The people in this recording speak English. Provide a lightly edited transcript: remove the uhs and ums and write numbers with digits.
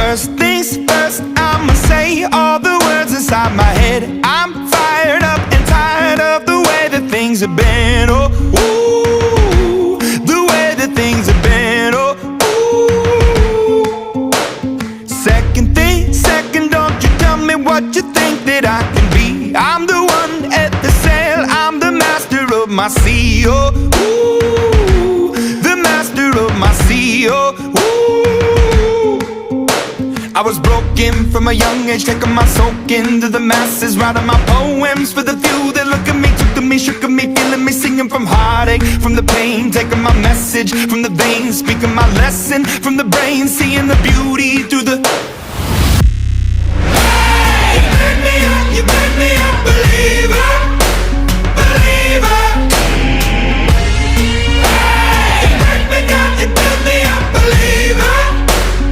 First things first, I'ma say all the words inside my head. I'm fired up and tired of the way that things have been. Oh, ooh, the way that things have been. Oh, ooh. Second, don't you tell me what you think that I can be. I'm the one at the sail, I'm the master of my sea. Oh, ooh, the master of my sea. Oh, ooh. I was broken from a young age, taking my soak into the masses, writing my poems for the few that look at me, took to me, shook at me, feeling me, singing from heartache, from the pain, taking my message from the veins, speaking my lesson from the brain, seeing the beauty through the